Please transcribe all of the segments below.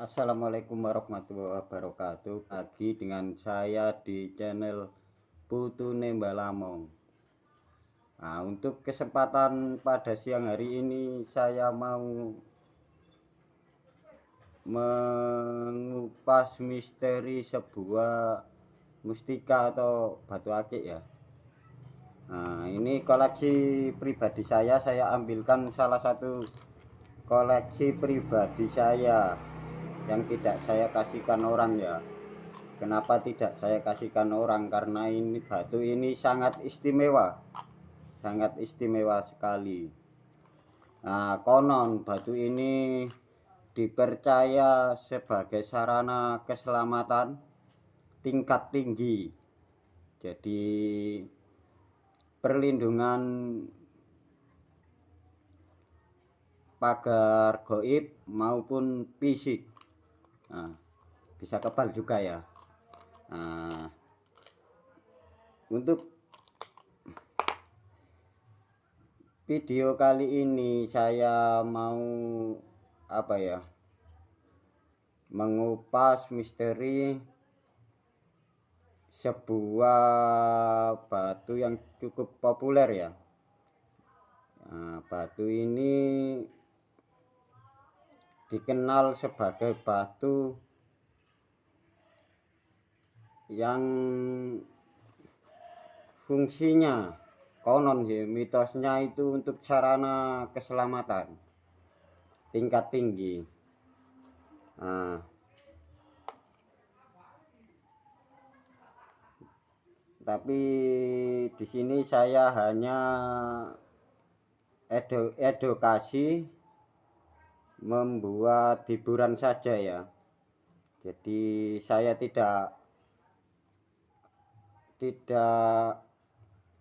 Assalamualaikum warahmatullahi wabarakatuh. Lagi dengan saya di channel Putu Nemba Lamong. Nah, untuk kesempatan pada siang hari ini saya mau mengupas misteri sebuah mustika atau batu akik ya. Nah, ini koleksi pribadi saya ambilkan salah satu koleksi pribadi saya yang tidak saya kasihkan orang ya. Kenapa tidak saya kasihkan orang? Karena ini batu ini sangat istimewa sekali. Nah, konon batu ini dipercaya sebagai sarana keselamatan tingkat tinggi. Jadi perlindungan pagar goib maupun fisik. Nah, bisa kebal juga ya. Nah, untuk video kali ini saya mau mengupas misteri sebuah batu yang cukup populer ya. Nah, batu ini dikenal sebagai batu yang fungsinya konon ya, mitosnya itu untuk sarana keselamatan tingkat tinggi. Nah, tapi di sini saya hanya edukasi, membuat hiburan saja ya. Jadi saya tidak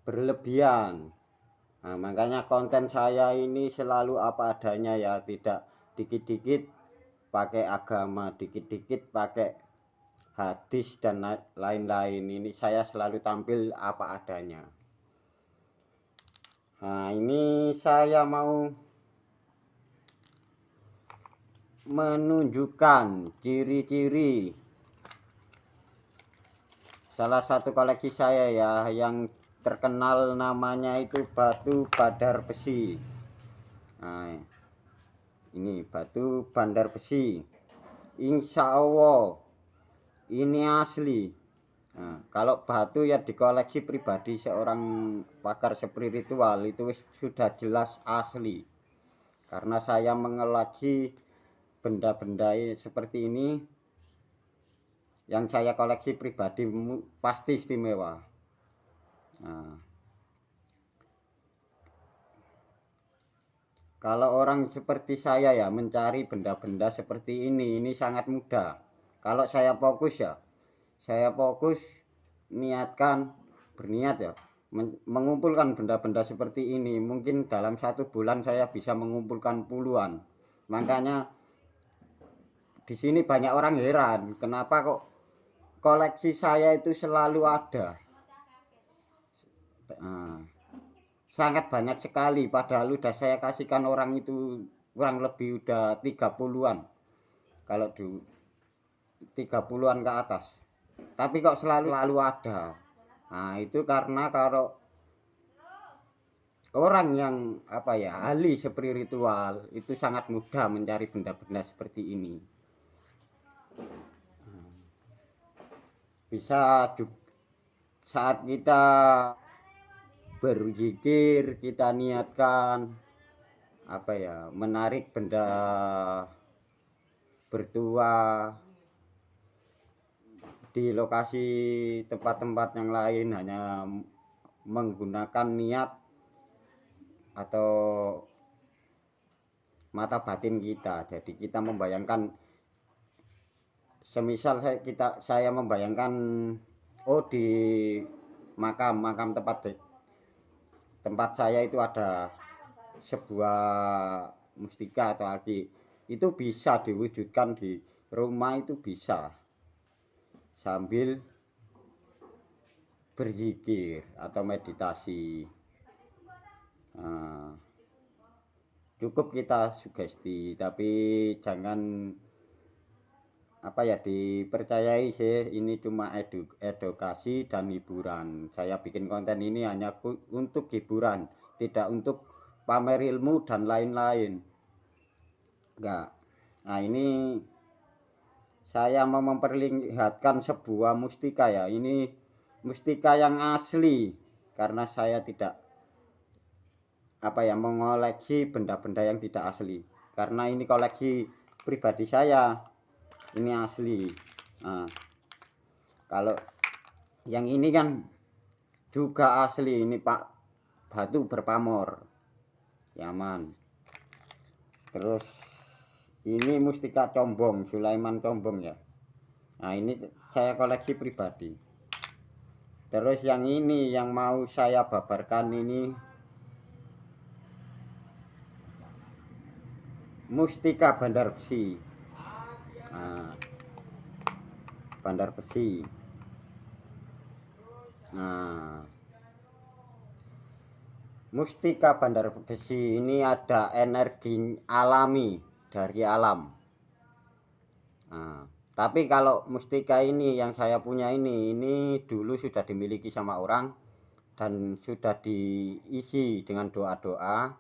berlebihan. Nah, makanya konten saya ini selalu apa adanya ya, tidak dikit-dikit pakai agama, dikit-dikit pakai hadis dan lain-lain. Ini saya selalu tampil apa adanya. Nah, ini saya mau menunjukkan ciri-ciri salah satu koleksi saya ya, yang terkenal namanya itu batu bandar besi. Nah, ini batu bandar besi. Insya Allah ini asli. Nah, kalau batu ya dikoleksi pribadi seorang pakar spiritual itu sudah jelas asli. Karena saya mengoleksi benda-benda seperti ini, yang saya koleksi pribadi pasti istimewa. Nah, kalau orang seperti saya ya mencari benda-benda seperti ini sangat mudah. Kalau saya fokus ya, saya fokus berniat ya mengumpulkan benda-benda seperti ini. Mungkin dalam 1 bulan saya bisa mengumpulkan puluhan. Makanya di sini banyak orang heran, kenapa kok koleksi saya itu selalu ada. Nah, sangat banyak sekali, padahal udah saya kasihkan orang itu kurang lebih udah 30-an. Kalau di 30-an ke atas. Tapi kok selalu ada. Nah, itu karena kalau orang yang ahli spiritual itu sangat mudah mencari benda-benda seperti ini. Bisa saat kita berzikir, kita niatkan menarik benda bertuah di lokasi tempat-tempat yang lain, hanya menggunakan niat atau mata batin kita. Jadi kita membayangkan, semisal saya membayangkan di makam tempat saya itu ada sebuah mustika atau akik, itu bisa diwujudkan di rumah, itu bisa sambil berzikir atau meditasi. Nah, cukup kita sugesti, tapi jangan apa ya, dipercayai sih, ini cuma edukasi dan hiburan. Saya bikin konten ini hanya untuk hiburan, tidak untuk pamer ilmu dan lain-lain. Enggak. Nah, ini saya mau memperlihatkan sebuah mustika ya. Ini mustika yang asli karena saya tidak apa ya, mengoleksi benda-benda yang tidak asli. Karena ini koleksi pribadi saya. Ini asli. Nah, kalau yang ini kan juga asli, ini Pak, batu berpamor Yaman. Terus ini mustika combong, Sulaiman combong ya. Nah, ini saya koleksi pribadi. Terus yang ini yang mau saya babarkan ini mustika bandar besi. Nah, bandar besi. Nah, mustika bandar besi ini ada energi alami dari alam. Nah, tapi kalau mustika ini yang saya punya ini dulu sudah dimiliki sama orang dan sudah diisi dengan doa-doa.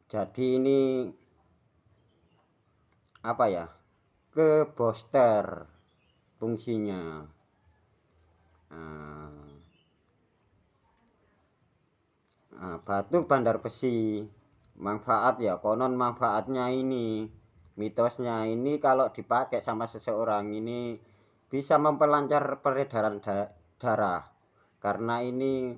Jadi ini apa ya? Ke booster fungsinya. Batu bandar besi manfaat ya, konon manfaatnya ini, mitosnya ini kalau dipakai sama seseorang ini bisa memperlancar peredaran darah, karena ini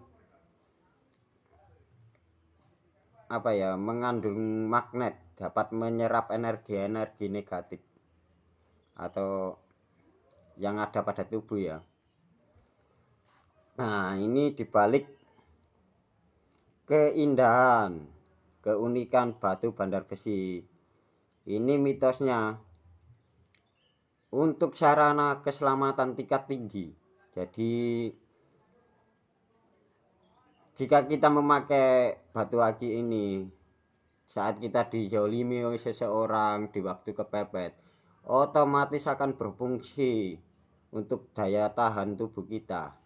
apa ya, mengandung magnet, dapat menyerap energi-energi negatif atau yang ada pada tubuh ya. Nah, ini dibalik keindahan, keunikan batu bandar besi. Ini mitosnya untuk sarana keselamatan tingkat tinggi. Jadi jika kita memakai batu aki ini saat kita dijolimi oleh seseorang di waktu kepepet, otomatis akan berfungsi untuk daya tahan tubuh kita.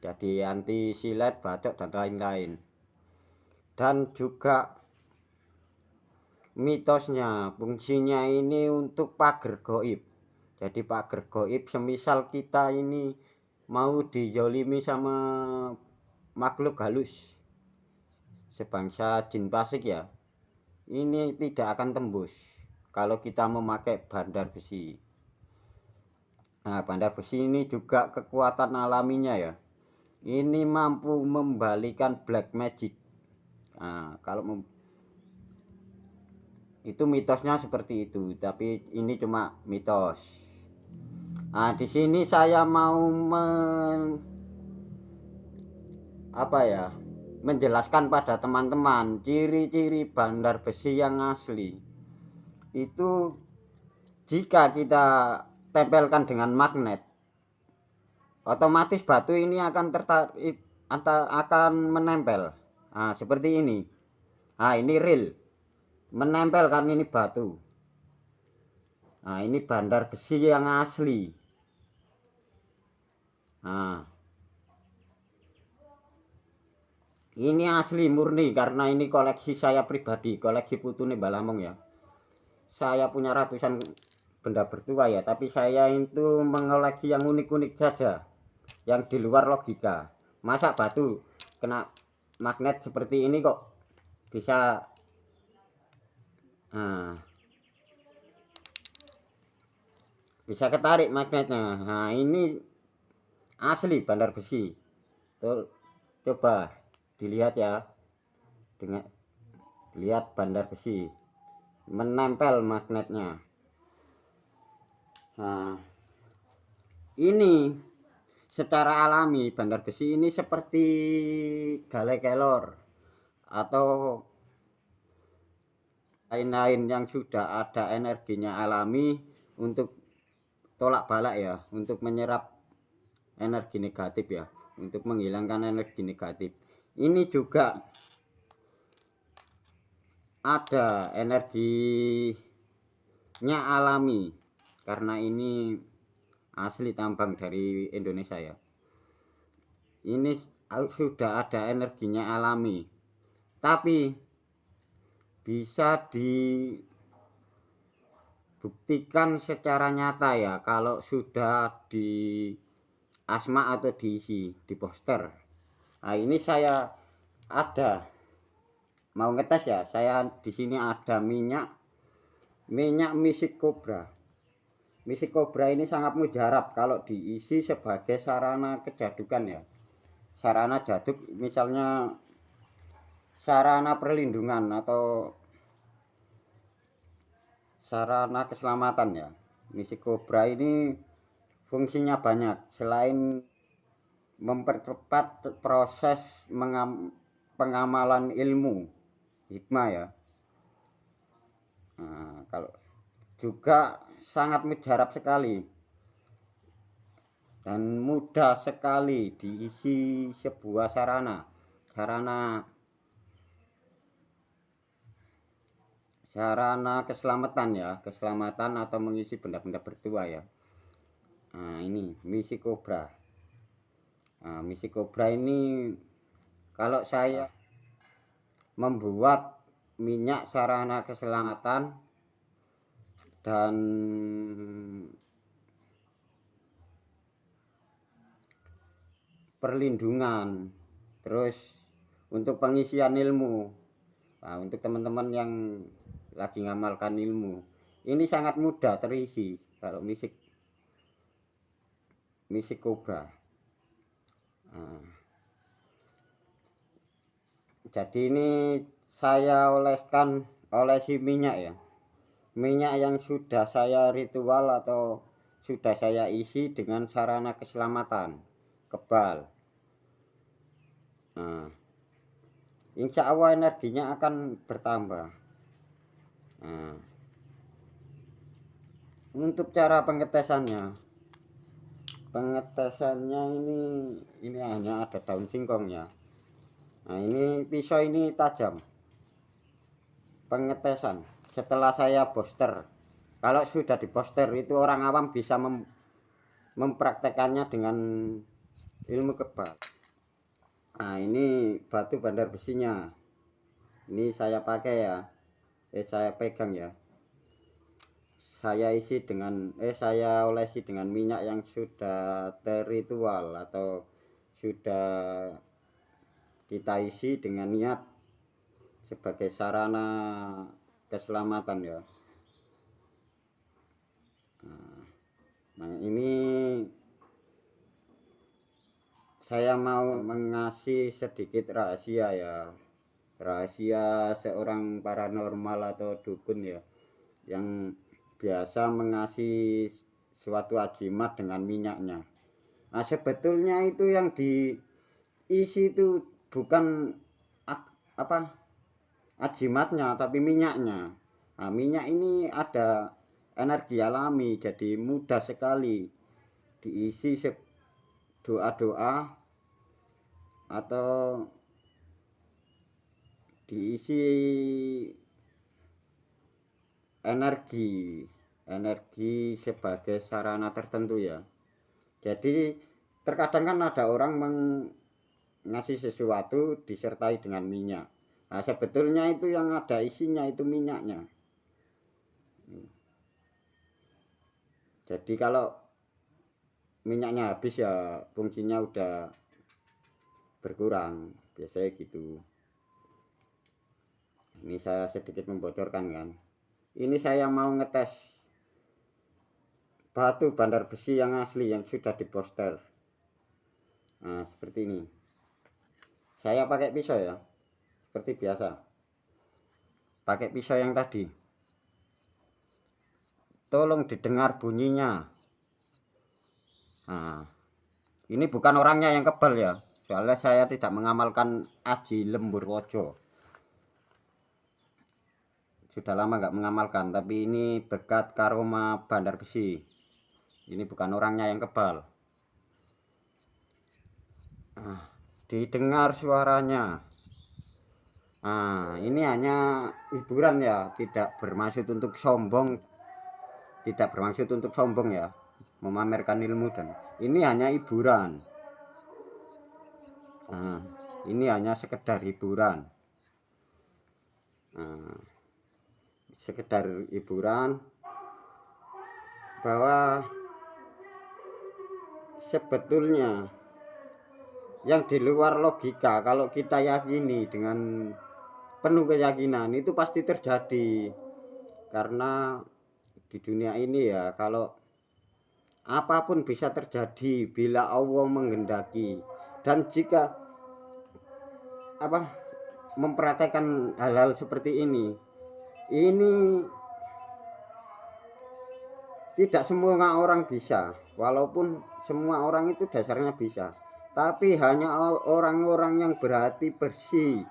Jadi anti silet, bacok dan lain-lain. Dan juga mitosnya, fungsinya ini untuk pagar gaib. Jadi pagar gaib semisal kita ini mau dijolimi sama makhluk halus sebangsa jin pasik ya, ini tidak akan tembus kalau kita memakai bandar besi. Nah, bandar besi ini juga kekuatan alaminya ya, ini mampu membalikan black magic. Nah, kalau itu mitosnya seperti itu, tapi ini cuma mitos. Nah, di sini saya mau menjelaskan pada teman-teman ciri-ciri bandar besi yang asli. Itu jika kita tempelkan dengan magnet, otomatis batu ini akan tertarik atau akan menempel. Nah, seperti ini. Nah, ini real. Menempel kan, ini batu. Nah, ini bandar besi yang asli. Nah, ini asli murni karena ini koleksi saya pribadi, koleksi putune Mbah Lamong ya. Saya punya ratusan benda bertua ya, tapi saya itu mengoleksi yang unik-unik saja, yang di luar logika. Masa batu kena magnet seperti ini kok bisa bisa ketarik magnetnya. Nah, ini asli bandar besi. Tuh, coba dilihat ya, dengan lihat bandar besi menempel magnetnya. Nah, ini secara alami bandar besi ini seperti galai kelor atau lain-lain yang sudah ada energinya alami untuk tolak balak ya, untuk menyerap energi negatif ya, untuk menghilangkan energi negatif. Ini juga ada energi alami, karena ini asli tambang dari Indonesia ya. Ini sudah ada energinya alami, tapi bisa dibuktikan secara nyata ya kalau sudah di asma atau diisi di poster. Nah, ini saya ada mau ngetes ya. Saya di sini ada minyak Mystic Cobra. Mystic Cobra ini sangat mujarab kalau diisi sebagai sarana kejadukan ya. Sarana jaduk, misalnya sarana perlindungan atau sarana keselamatan ya. Mystic Cobra ini fungsinya banyak, selain mempercepat proses pengamalan ilmu hikmah ya. Nah, kalau juga sangat mujarab sekali dan mudah sekali diisi sebuah sarana keselamatan ya, keselamatan atau mengisi benda-benda bertuah ya. Nah, ini Mystic Cobra. Nah, Mystic Cobra ini kalau saya membuat minyak sarana keselamatan dan perlindungan, terus untuk pengisian ilmu. Nah, untuk teman-teman yang lagi ngamalkan ilmu, ini sangat mudah terisi kalau Mystic Cobra. Nah, jadi ini saya olesi minyak ya, minyak yang sudah saya ritual atau sudah saya isi dengan sarana keselamatan kebal. Nah, insya Allah energinya akan bertambah. Nah, untuk cara pengetesannya ini hanya ada daun singkongnya. Nah, ini pisau ini tajam. Pengetesan setelah saya poster, kalau sudah di poster itu orang awam bisa mempraktekannya dengan ilmu kebal. Nah, ini batu bandar besinya, ini saya pakai ya, saya pegang ya, saya olesi dengan minyak yang sudah territual atau sudah kita isi dengan niat sebagai sarana keselamatan ya. Nah, ini saya mau mengasih sedikit rahasia ya, rahasia seorang paranormal atau dukun ya, yang biasa mengasih suatu ajimat dengan minyaknya. Nah, sebetulnya itu yang diisi itu bukan ajimatnya, tapi minyaknya. Nah, minyak ini ada energi alami, jadi mudah sekali diisi doa-doa atau diisi energi sebagai sarana tertentu ya. Jadi terkadang kan ada orang ngasih sesuatu disertai dengan minyak. Nah, sebetulnya itu yang ada isinya itu minyaknya. Jadi kalau minyaknya habis ya fungsinya udah berkurang, biasanya gitu. Ini saya sedikit membocorkan kan. Ini saya mau ngetes batu bandar besi yang asli yang sudah diposter. Nah, seperti ini. Saya pakai pisau ya, seperti biasa. Pakai pisau yang tadi. Tolong didengar bunyinya. Nah, ini bukan orangnya yang kebal ya, soalnya saya tidak mengamalkan aji lembur wojo. Sudah lama nggak mengamalkan, tapi ini berkat karoma bandar besi. Ini bukan orangnya yang kebal. Nah, didengar suaranya. Nah, ini hanya hiburan ya, tidak bermaksud untuk sombong tidak bermaksud untuk sombong ya, memamerkan ilmu, dan ini hanya hiburan. Nah, ini hanya sekedar hiburan. Nah, sekedar hiburan bahwa sebetulnya yang di luar logika kalau kita yakini dengan penuh keyakinan itu pasti terjadi. Karena di dunia ini ya, kalau apapun bisa terjadi bila Allah menghendaki. Dan jika mempraktekkan hal-hal seperti ini tidak semua orang bisa, walaupun semua orang itu dasarnya bisa, tapi hanya orang-orang yang berhati bersih.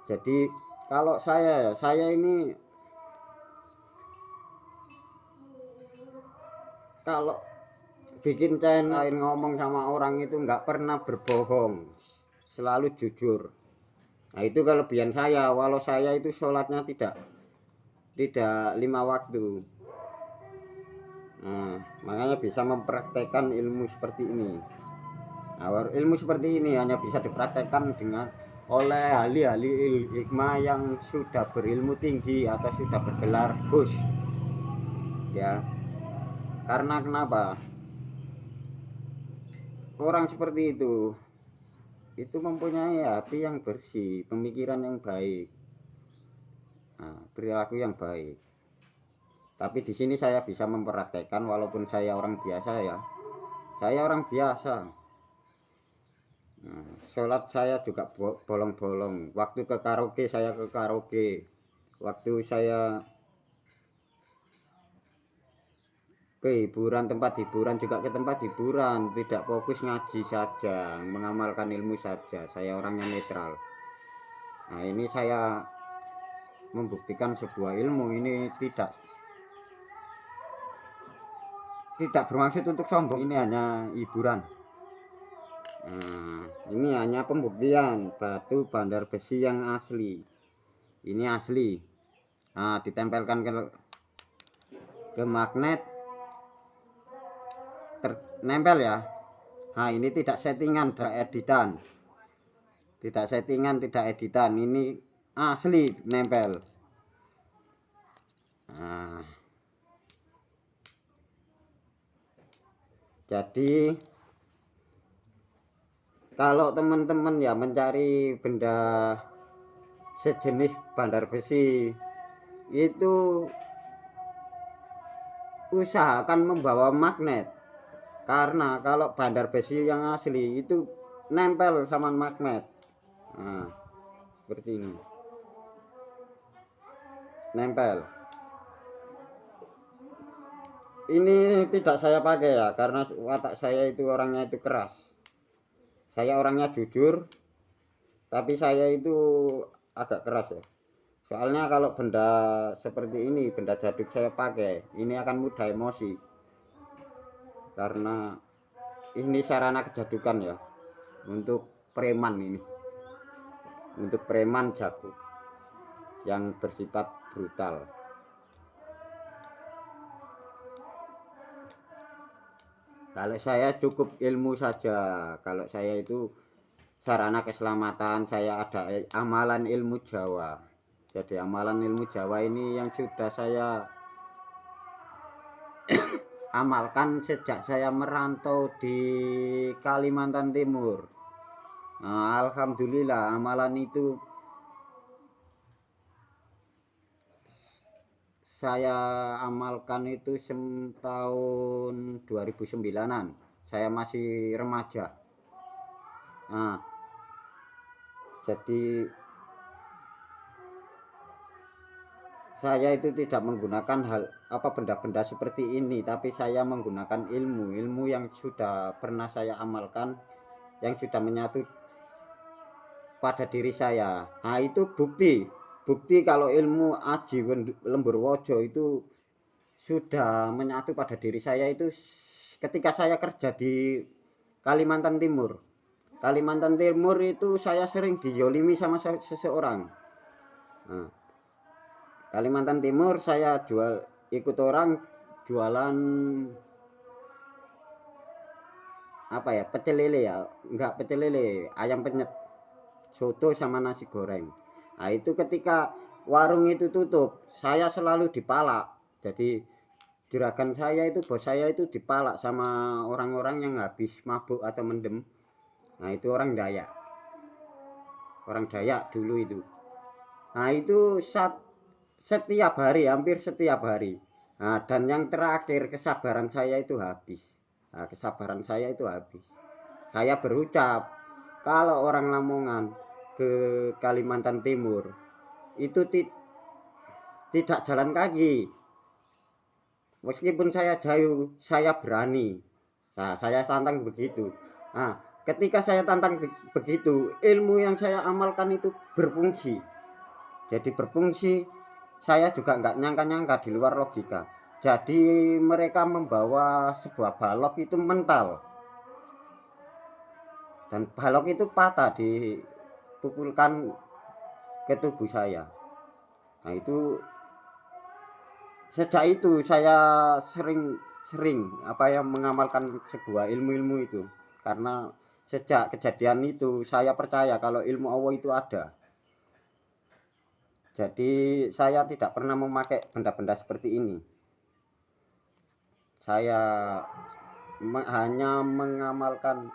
Jadi kalau saya ini kalau bikin channel ngomong sama orang itu nggak pernah berbohong, selalu jujur. Nah, itu kelebihan saya. Walau saya itu sholatnya tidak 5 waktu. Nah, makanya bisa mempraktekkan ilmu seperti ini. Nah, ilmu seperti ini hanya bisa dipraktekkan oleh ahli-ahli hikmah yang sudah berilmu tinggi atau sudah bergelar Gus. Ya. Karena kenapa? Orang seperti itu mempunyai hati yang bersih, pemikiran yang baik, perilaku yang baik. Tapi di sini saya bisa mempraktekkan, walaupun saya orang biasa ya. Saya orang biasa. Sholat saya juga bolong-bolong. Waktu ke karaoke saya ke karaoke. Waktu saya ke hiburan, tempat hiburan juga ke tempat hiburan. Tidak fokus ngaji saja, mengamalkan ilmu saja. Saya orangnya netral. Nah, ini saya membuktikan sebuah ilmu ini tidak bermaksud untuk sombong. Ini hanya hiburan. Nah, ini hanya pembuktian batu bandar besi yang asli. Ini asli. Nah, ditempelkan ke magnet, nempel ya. Nah, ini tidak settingan, tidak editan. Tidak settingan, tidak editan. Ini asli nempel. Nah, jadi kalau teman-teman ya mencari benda sejenis bandar besi, itu usahakan membawa magnet. Karena kalau bandar besi yang asli itu nempel sama magnet. Nah, seperti ini. Nempel. Ini tidak saya pakai ya, karena watak saya itu orangnya itu keras. Saya orangnya jujur, tapi saya itu agak keras ya. Soalnya kalau benda seperti ini, benda jaduk saya pakai, ini akan mudah emosi. Karena ini sarana kejadukan ya, untuk preman ini. Untuk preman jago yang bersifat brutal. Kalau saya cukup ilmu saja. Kalau saya itu sarana keselamatan, saya ada amalan ilmu Jawa. Jadi amalan ilmu Jawa ini yang sudah saya amalkan sejak saya merantau di Kalimantan Timur. Nah, alhamdulillah amalan itu saya amalkan itu tahun 2009-an. Saya masih remaja. Nah, jadi saya itu tidak menggunakan benda-benda seperti ini, tapi saya menggunakan ilmu yang sudah pernah saya amalkan, yang sudah menyatu pada diri saya. Nah, itu bukti kalau ilmu Aji Lembur Wojo itu sudah menyatu pada diri saya itu ketika saya kerja di Kalimantan Timur. Kalimantan Timur itu saya sering dizolimi sama seseorang. Nah, Kalimantan Timur saya ikut orang jualan apa ya, pecel lele ya, enggak pecel lele, ayam penyet, soto sama nasi goreng. Nah itu ketika warung itu tutup, saya selalu dipalak. Jadi juragan saya itu, bos saya itu dipalak sama orang-orang yang habis mabuk atau mendem. Nah itu orang Dayak dulu itu. Nah itu setiap hari, hampir setiap hari. Nah, dan yang terakhir kesabaran saya itu habis. Nah, kesabaran saya itu habis. Saya berucap, kalau orang Lamongan ke Kalimantan Timur itu tidak jalan kaki. Meskipun saya jauh, saya berani. Nah, saya tantang begitu. Nah, ketika saya tantang begitu, ilmu yang saya amalkan itu berfungsi. Jadi berfungsi, saya juga nggak nyangka-nyangka di luar logika. Jadi mereka membawa sebuah balok itu mental. Dan balok itu patah dipukulkan ke tubuh saya. Nah itu sejak itu saya sering mengamalkan sebuah ilmu-ilmu itu. Karena sejak kejadian itu saya percaya kalau ilmu Allah itu ada. Jadi saya tidak pernah memakai benda-benda seperti ini. Saya hanya mengamalkan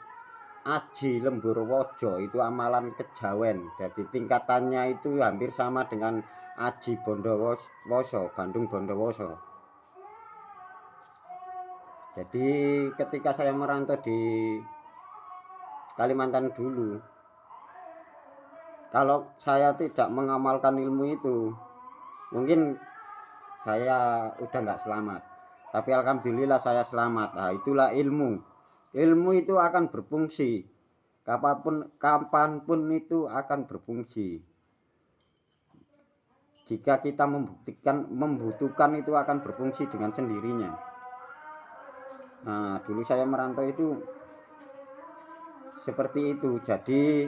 aji lembur wojo, itu amalan kejawen. Jadi tingkatannya itu hampir sama dengan aji Bondowoso, Bandung Bondowoso. Jadi ketika saya merantau di Kalimantan dulu, kalau saya tidak mengamalkan ilmu itu, mungkin saya udah nggak selamat. Tapi alhamdulillah saya selamat. Nah itulah ilmu. Ilmu itu akan berfungsi. Kapanpun itu akan berfungsi. Jika kita membutuhkan itu akan berfungsi dengan sendirinya. Nah dulu saya merantau itu seperti itu. Jadi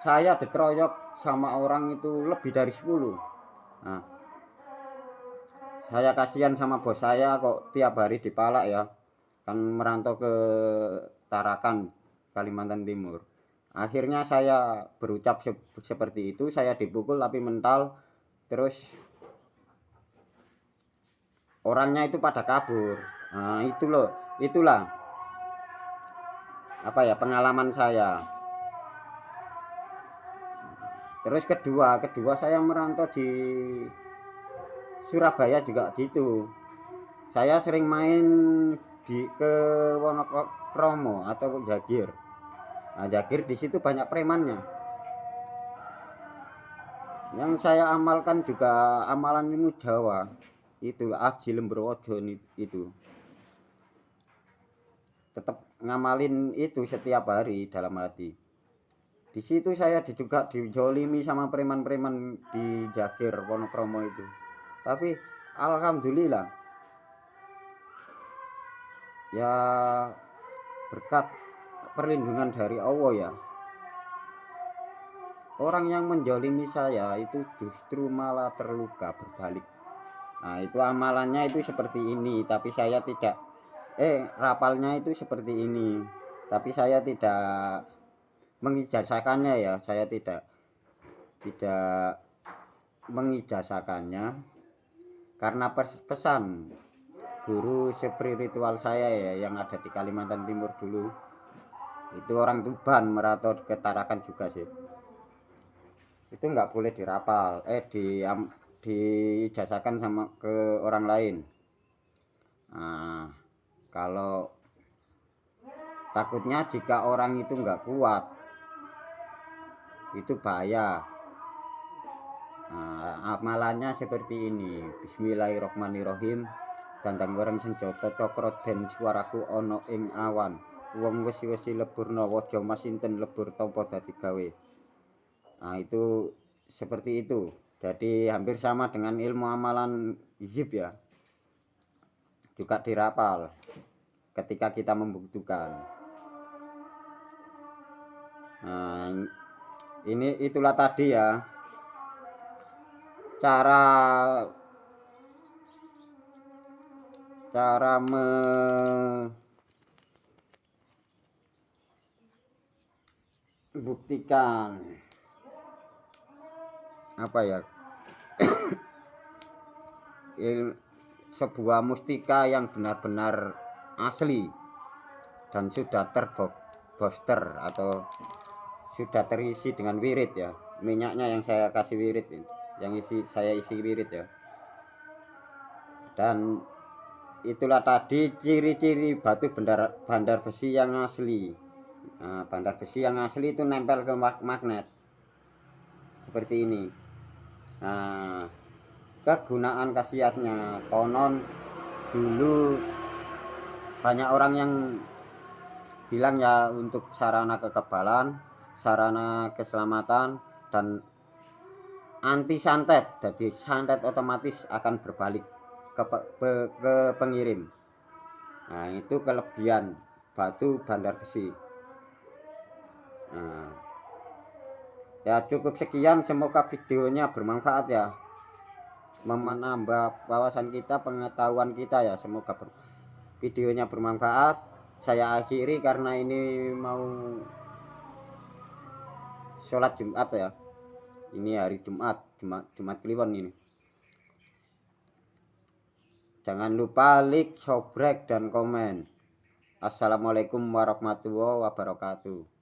saya dikeroyok sama orang itu lebih dari 10. Nah, saya kasihan sama bos saya kok tiap hari dipalak ya. Kan merantau ke Tarakan, Kalimantan Timur. Akhirnya saya berucap seperti itu, saya dipukul tapi mental. Terus orangnya itu pada kabur. Nah itulah apa ya, pengalaman saya. Terus kedua saya merantau di Surabaya juga gitu. Saya sering main ke Wonokromo atau Jagir. Nah, Jagir di situ banyak premannya. Yang saya amalkan juga amalan ilmu Jawa. Itu aji lembrowojo itu. Tetap ngamalin itu setiap hari dalam hati. Di situ saya juga dijolimi sama preman-preman di Jagir Wonokromo itu. Tapi alhamdulillah ya berkat perlindungan dari Allah ya, orang yang menjolimi saya itu justru malah terluka berbalik. Nah itu amalannya itu seperti ini, tapi saya tidak rapalnya itu seperti ini, tapi saya tidak mengijazakannya ya. Saya tidak mengijazakannya karena pesan guru spiritual saya ya yang ada di Kalimantan Timur dulu. Itu orang Tuban, merantau ke Tarakan juga sih. Itu nggak boleh dirapal, diijazakan sama ke orang lain. Nah, kalau takutnya jika orang itu nggak kuat, itu bahaya. Nah, amalannya seperti ini. Bismillahirrahmanirrahim. Dandang goreng senjata cokro den suaraku ono ing awan. Wong wesi-wesi leburna waja masinten lebur tampa dadi gawe. Nah, itu seperti itu. Jadi hampir sama dengan ilmu amalan hizib ya. Juga dirapal ketika kita membutuhkan. Nah, itulah tadi ya cara cara membuktikan apa ya, sebuah mustika yang benar-benar asli dan sudah terbooster atau sudah terisi dengan wirid ya, minyaknya yang saya kasih wirid, yang saya isi wirid ya. Dan itulah tadi ciri-ciri batu bandar besi yang asli. Nah, bandar besi yang asli itu nempel ke magnet seperti ini. Nah, kegunaan khasiatnya, konon dulu banyak orang yang bilang ya untuk sarana kekebalan, sarana keselamatan, dan anti santet. Jadi santet otomatis akan berbalik ke pengirim. Nah, itu kelebihan batu bandar besi. Nah, ya cukup sekian, semoga videonya bermanfaat ya, menambah wawasan kita, pengetahuan kita ya, semoga videonya bermanfaat. Saya akhiri karena ini mau sholat Jumat ya, ini hari Jumat Kliwon ini. Jangan lupa like, subscribe, dan komen. Assalamualaikum warahmatullahi wabarakatuh.